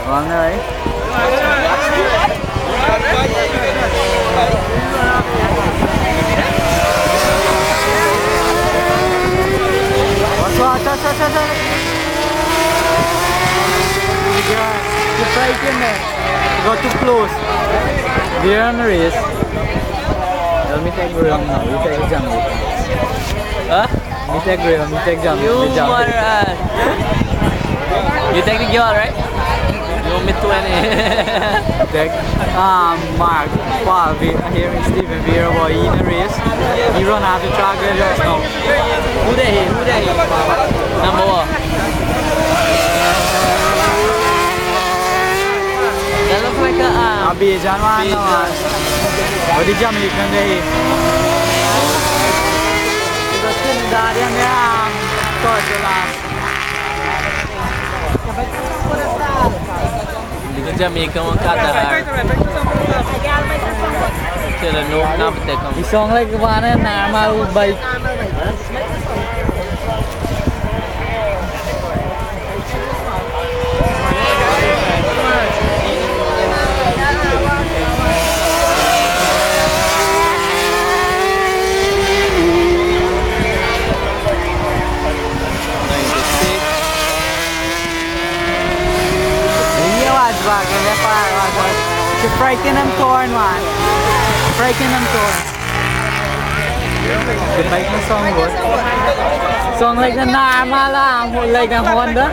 Vâng đấy. Cho. Keep right in there. Got too close. We're on the race. Let me take Graham now. You take jump. Huh? Me take Graham. You take jump. You mother. You take the girl, right? You want me 20. Take Mark, Paul, here is Stephen. We're about in the race. He run out the track there just now. Who they? Number one. That looks like a Bijan one. What did Jamaican day? The Trinidad and the Jamaican one cut the hair. He sound like one normal bike. You're breaking them torn, man. Breaking them torn. The bike na song good. Song like the normal lang, like the Honda.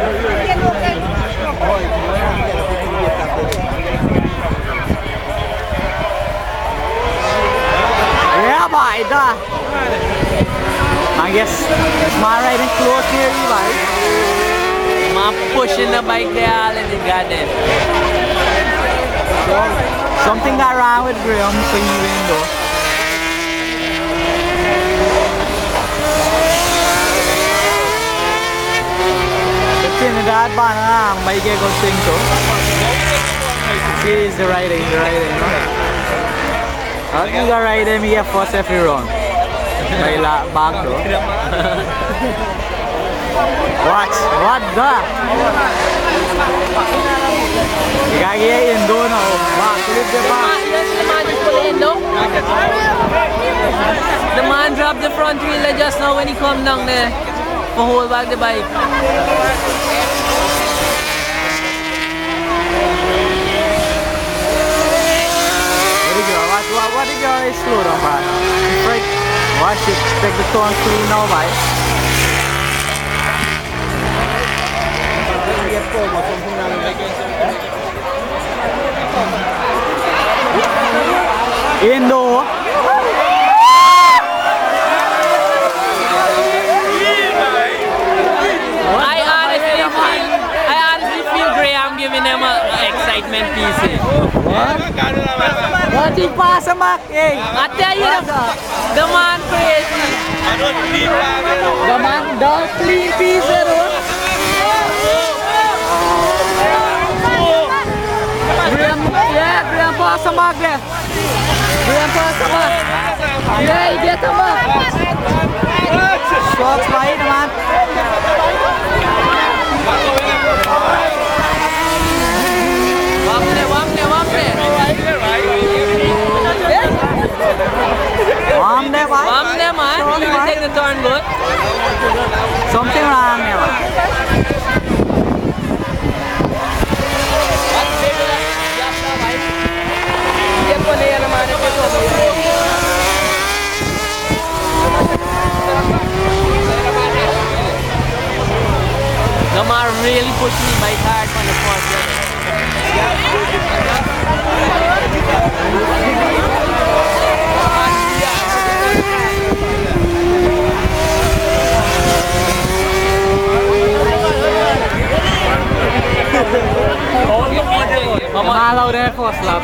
Yeah, boy, da. I guess it's my riding close here, bike. I'm pushing the bike there all in the garden. Something got wrong with Graham, so he win though. The Trinidad banana, may get good thing too. See, he's the riding, no? I think the riding, he get first every round. May back though. What the? You gotta get in though now. Back, lift the back. The man just pull in though. The man dropped the front wheel just now when he come down there for hold back the bike. What did you guys slow down, man? Right. Watch it. Take the turn clean now, bye. Indo. I honestly feel Graham giving them an excitement piece. What did pass a Mac? Hey, I tell you, the man crazy. the man don't clean piece at all. Graham pass a Mac there. Graham pass a Mac. Yeah, he get a Mac. Shots wide, man. Warm there, man. You will take the turn good. Something wrong there, man. Lamar really pushed me by hard on the first level. Malaw there first lap.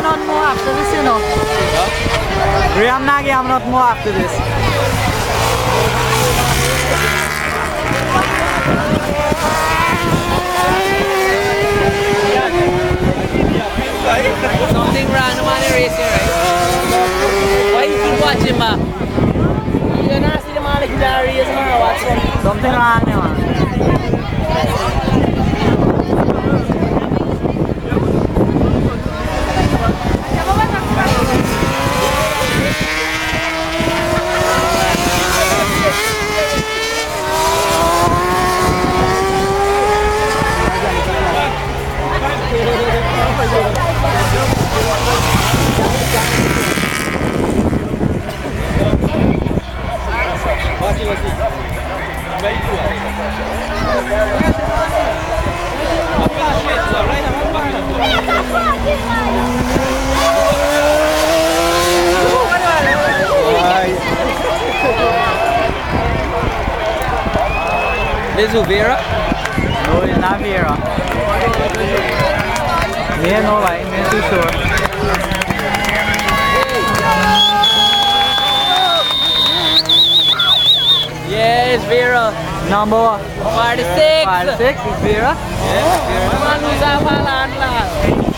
Not more after this, you know. I'm not more after this. Something random on the race here, right? Why you keep watching, ma? You don't see the man in the race, ma? Watch something. Something wrong there, man. This is Vera? No, you're not here. Me no like, me too sure. Yes, Vera. Number 46. 46 is Vera. Yeah, Vera. Man, who's our land?